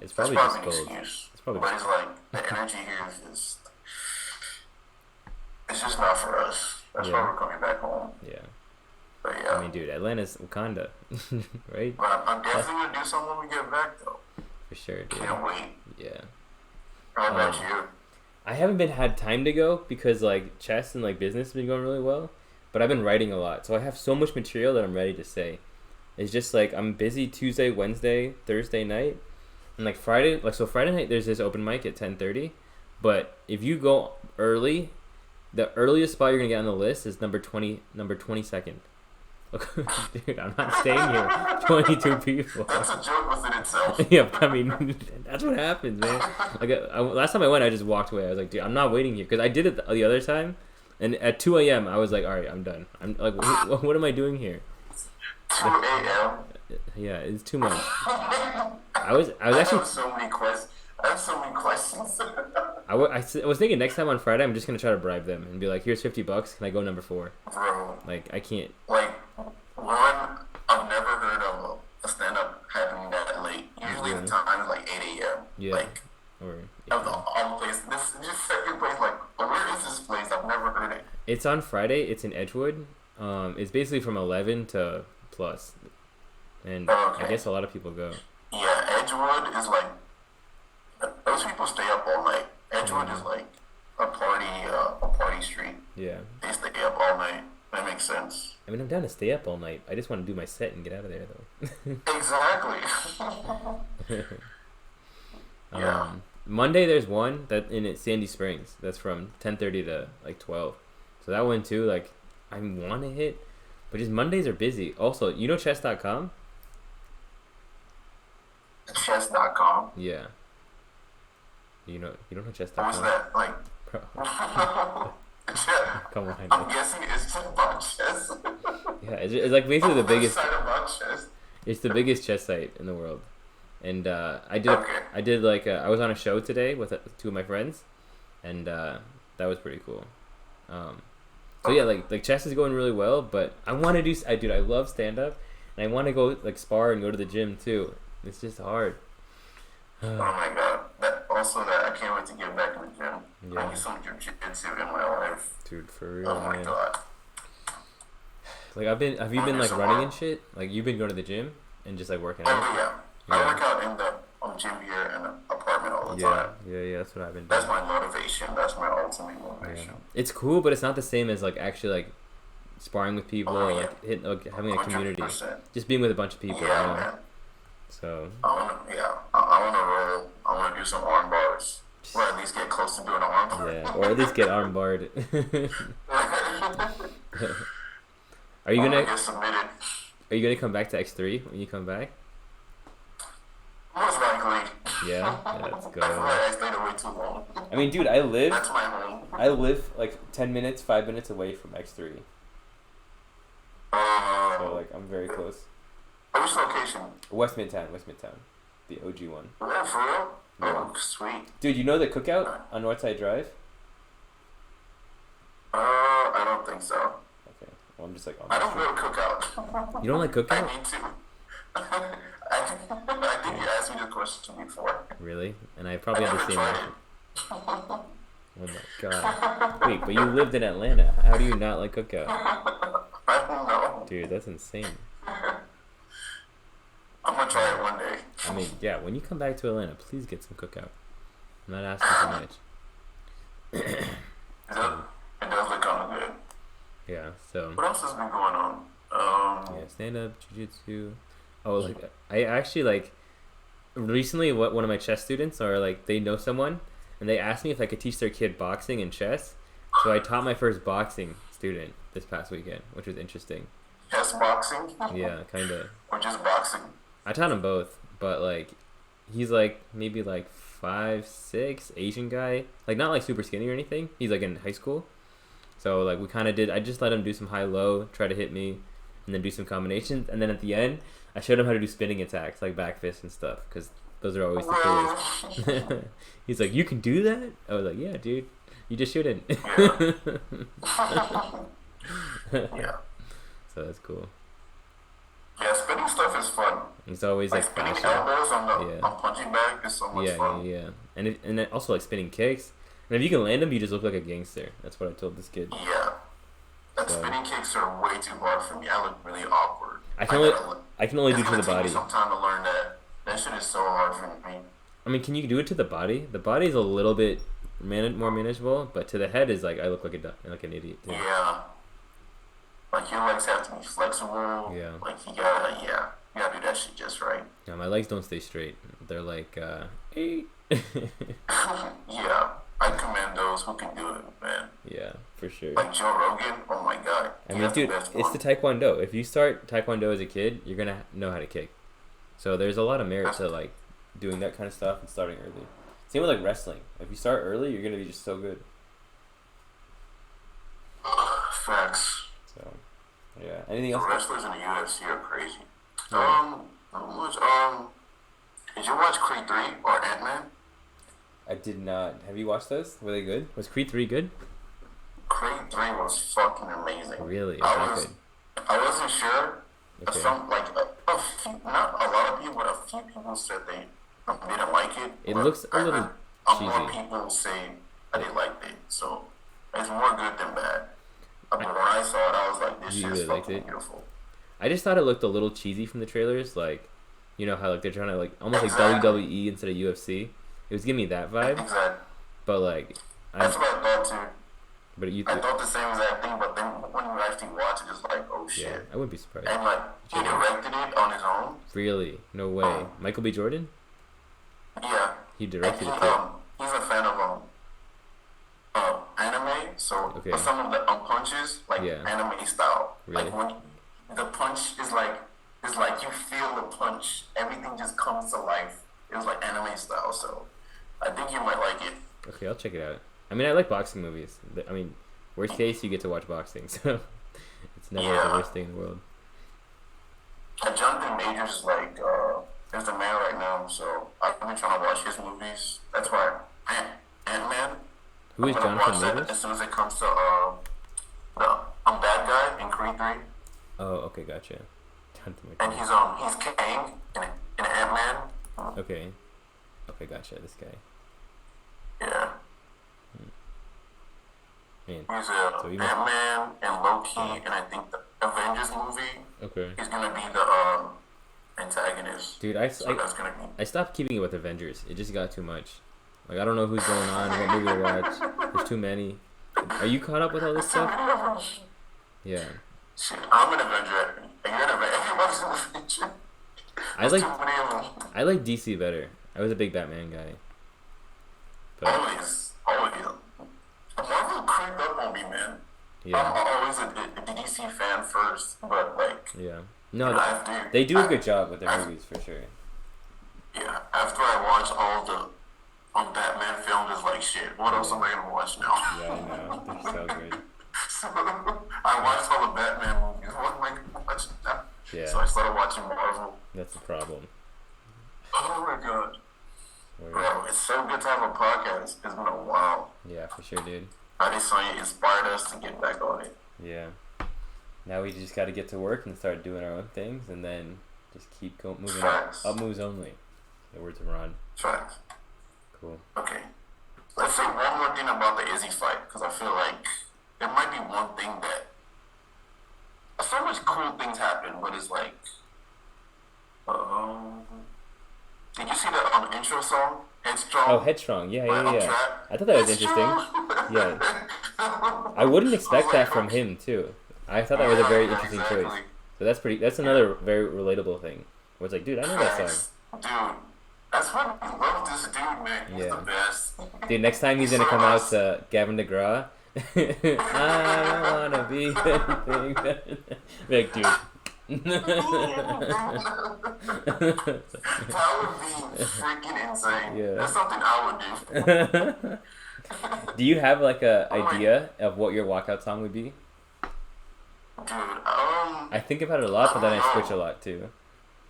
It's probably that's just probably an cold. excuse. It's probably But just it's like the energy here is just, it's just not for us. That's why Yeah. we're coming back home. Yeah. But yeah, I mean, dude, Atlanta's Wakanda, right? but I'm definitely gonna do something when we get back though. For sure, dude. Can't wait. Yeah. How about Um, you? I haven't had time to go because like chess and like business have been going really well, but I've been writing a lot, so I have so much material that I'm ready to say. It's just like I'm busy Tuesday, Wednesday, Thursday night, and like Friday. Like so, Friday night there's this open mic at 10:30, but if you go early, the earliest spot you're gonna get on the list is number 22nd. Dude, I'm not staying here. 22 people. That's a joke within itself. Yeah, I mean, that's what happens, man. Like, last time I went, I just walked away. I was like, dude, I'm not waiting here. Because I did it the other time, and at 2 a.m., I was like, all right, I'm done. I'm like, what am I doing here? 2 a.m. Yeah, it's too much. I was I actually, have so many questions. I have so many questions. I was thinking next time on Friday, I'm just going to try to bribe them and be like, here's $50. Can I go number 4? Bro, Like, I can't. like, one, I've never heard of a stand-up happening that late. Usually Yeah. the time is like 8 a.m. Yeah. Like, Or of all the place. This is just second place. Like, where is this place? I've never heard it. it's on Friday. It's in Edgewood. It's basically from 11 to plus. And Okay. I guess a lot of people go. Yeah, Edgewood is like, those people stay up all night. Edgewood is like a party street. Yeah. They stay up all night. That makes sense. I mean, I'm down to stay up all night. I just want to do my set and get out of there, though. Exactly. Yeah. Monday there's one that in Sandy Springs. That's from 10:30 to like 12. So that one too, like I want to hit, but just Mondays are busy. Also, you know chess.com? Chess.com. Yeah. You don't know What was chess.com? that? Like, Bro, come on. I'm guessing it's just about chess. Yeah, it's like basically the biggest. Side about chess. It's the biggest chess site in the world, and I Okay. did like I was on a show today with two of my friends, and that was pretty cool. So yeah, like chess is going really well, but I want to do. I love stand up, and I want to go like spar and go to the gym too. It's just hard. Oh my god. That I can't wait to get back in the gym. Yeah. I need some Jiu Jitsu in my life. Dude, for real, Oh my man. god. Like have you been like running and shit? Like you've been going to the gym and just like working out? Oh yeah. I work out in the gym here in an apartment all the time. Yeah, that's what I've been doing. That's my motivation. That's my ultimate Yeah. motivation. It's cool, but it's not the same as like actually like sparring with people Oh, or yeah. like having a community. 100%. Just being with a bunch of people. Yeah, you know? man. So I wanna roll. I wanna do some arm bars. Or at least get close to doing an arm bar. yeah, or at least get arm barred. Are you I wanna gonna get submitted. come back to X3 when you come back? Most likely. Yeah, let's I feel like go. I stayed away too long. I mean, dude, I That's my home. live like 10 minutes, 5 minutes away from X3. So like I'm very close. Which location? West Midtown, the OG one. Yeah, for real? Yeah. Oh, sweet. Dude, you know the cookout on Northside Drive? I don't think so. Okay, well I'm just like on I the don't street. go to cookout. You don't like I cookout? need to. I think you asked me this question before. Really? And I probably I have the never same tried answer. Oh my god. Wait, but you lived in Atlanta. How do you not like cookout? I don't know. Dude, that's insane. I'm gonna try it one day. I mean, yeah, when you come back to Atlanta, please get some cookout. I'm not asking for much. It does look kind of good. Yeah, so What else has been going on? yeah, stand up, jiu-jitsu. Oh, like I actually like recently one of my chess students or like they know someone and they asked me if I could teach their kid boxing and chess. So I taught my first boxing student this past weekend, which was interesting. Chess boxing? Yeah, kind of. Or just boxing? I taught him both, but like he's like maybe like 5'6", Asian guy, like not like super skinny or anything. He's like in high school, so like we kind of did. I just let him do some high low, try to hit me, and then do some combinations, and then at the end, I showed him how to do spinning attacks like back fists and stuff, because those are always the coolest. He's like, "You can do that?" I was like, "Yeah, dude, you just shouldn't." Yeah. Yeah. So that's cool. Yeah, spinning stuff is fun. It's always like spinning faster. elbows on punching bag is so much fun. Yeah. And then also like spinning kicks. And if you can land them, you just look like a gangster. That's what I told this kid. Yeah. And spinning kicks are way too hard for me. I look really awkward. I can only do to the body. It's gonna take me some time to learn that. That shit is so hard for me. I mean, can you do it to the body? The body is a little bit more manageable, but to the head is like I look like an idiot. Too. Yeah. Like your legs have to be flexible. Yeah. Like you gotta do that shit just right. Yeah, my legs don't stay straight. They're like 8. Yeah. I commend those who can do it, man. Yeah, for sure. Like Joe Rogan, oh my god. I mean, dude, it's the Taekwondo. If you start Taekwondo as a kid, you're gonna know how to kick. So there's a lot of merit to like doing that kind of stuff and starting early. Same with like wrestling. If you start early, you're gonna be just so good. Facts. So, yeah. Anything else? The wrestlers in the UFC are crazy. Yeah. Did you watch Creed 3 or Ant-Man? I did not. Have you watched those? Were they good? Was Creed 3 good? Creed 3 was fucking amazing. Really? I wasn't sure. Okay. A few, not a lot of people, but a few people said they didn't like it. It looks a little cheesy. More people say that they liked it, so it's more good than bad. But when I saw it, I was like, this shit is fucking beautiful. I just thought it looked a little cheesy from the trailers, like, you know how like they're trying to like almost like WWE instead of UFC. It was giving me that vibe. Exactly. But like, that's what I thought too. But I thought the same exact thing, but then when you actually watch it, it's like, oh shit. Yeah, I wouldn't be surprised. And like, he directed it on his own. Really? No way. Michael B. Jordan? Yeah. He directed it. He's a fan of anime, so some of the punches like anime style. Really? Like when the punch is like you feel the punch, everything just comes to life. It was like anime style, so I think you might like it. Okay, I'll check it out. I mean, I like boxing movies. I mean, worst case, you get to watch boxing, so it's never the worst thing in the world. Jonathan Majors is like is the man right now, so I've been trying to watch his movies. That's why Ant-Man. Who is Jonathan Majors? As soon as it comes to the bad guy in Creed 3. Oh, okay, gotcha. Jonathan Majors. And he's Kang in Ant-Man. Okay, gotcha. This guy. Yeah. Man. He's Ant-Man and Loki, and I think the Avengers movie. Okay. He's gonna be the antagonist. Dude, that's gonna be. I stopped keeping it with Avengers. It just got too much. Like, I don't know who's going on, what movie to watch. There's too many. Are you caught up with all this stuff? Yeah. Shit, I'm an Avenger. You're an Avenger. Everybody's an Avenger. I like DC better. I was a big Batman guy. But always. Marvel creeped up on me, man. Yeah. I'm always a DC fan first, but like. Yeah. No, they do a good job with their movies for sure. Yeah. After I watch all the Batman films, it's like shit. What else am I gonna watch now? Yeah, I know. They're so good. So I watched all the Batman movies. What am I gonna watch now? Yeah. So I started watching Marvel. That's the problem. Oh my god. Bro, it's so good to have a podcast. It's been a while. Yeah, for sure, dude. Adesanya inspired us to get back on it. Yeah. Now we just got to get to work and start doing our own things, and then just keep moving up. Up moves only. The words of Ron. Facts. Cool. Okay. Let's say one more thing about the Izzy fight, because I feel like there might be one thing that. So much cool things happen, but it's like. Did you see the intro song? Headstrong? Oh, Headstrong. Yeah. I thought that was interesting. Yeah. I wouldn't expect that from him, too. I thought that was a very interesting choice. So that's another very relatable thing. Where it's like, dude, I know that song. Dude, that's why I love this dude, man. He's the best. Dude, next time he's going to come out to Gavin DeGraw, I don't want to be anything. Like, dude. That would be freaking insane. Yeah. That's something I would do. Do you have like a idea of what your walkout song would be? Dude, I think about it a lot, but then I switch a lot too.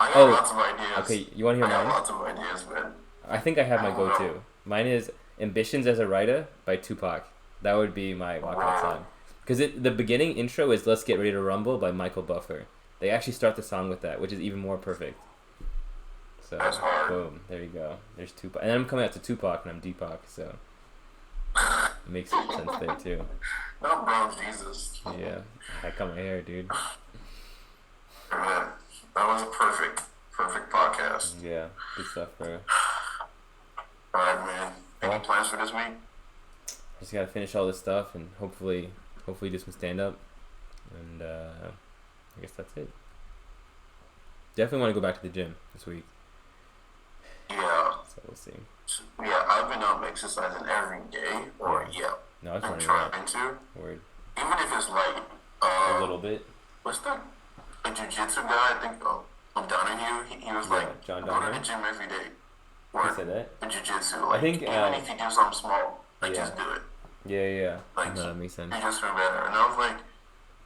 I got lots of ideas. Okay, you want to hear mine? I got lots of ideas, man. I think I have my go-to. Mine is "Ambitions as a Writer" by Tupac. That would be my walkout song. Because the beginning intro is "Let's Get Ready to Rumble" by Michael Buffer. They actually start the song with that, which is even more perfect. So, that's hard. Boom, there you go. There's Tupac. And then I'm coming out to Tupac and I'm Deepak, so it makes sense there too. No, bro, Jesus. Yeah, I cut my hair, dude. Man, that was a perfect podcast. Yeah, good stuff, bro. Alright, man. Any plans for this week? Just gotta finish all this stuff and hopefully do some stand up, and I guess that's it. Definitely want to go back to the gym this week. Yeah. So we'll see. Yeah, I've been exercising every day, No, I was I'm running trying around. to. Word. Even if it's light. A little bit. What's that? A Jiu Jitsu guy, I think, Donahue, he was like, John go to Donahue? the gym every day. He said that? A Jiu Jitsu. Like, I think, even if you do something small, yeah. just do it. Yeah. Like, No, that makes sense. you just feel better. And I was like,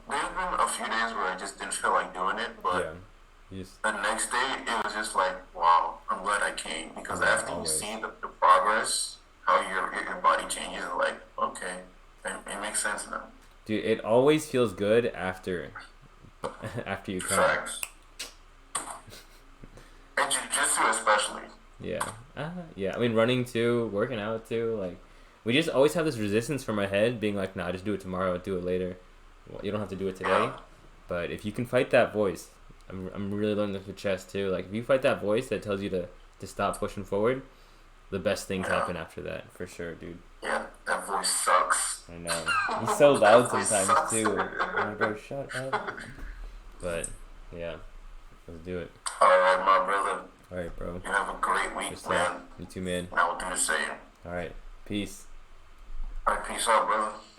there's been a few days where I just didn't feel like doing it, but Yeah. You just, the next day, it was just like, wow, I'm glad I came. Because Yeah, after always. you see the progress, how your body changes, like, okay, it makes sense now. dude, it always feels good after you come. Facts. And Jiu-Jitsu especially. Yeah. Yeah. I mean, running too, working out too. Like, we just always have this resistance from our head being like, nah, just do it tomorrow, do it later. Well, you don't have to do it today. Yeah. But if you can fight that voice, I'm really learning this with chess too. Like, if you fight that voice that tells you to stop pushing forward, the best things happen after that, for sure, dude. Yeah, that voice sucks. I know. He's so loud sometimes too. I'm like, bro, shut up. But, yeah. Let's do it. Alright, my brother. Alright, bro. You have a great week, Just, man. you too, man. And I will do the same. Alright. Peace. Alright, peace out, brother.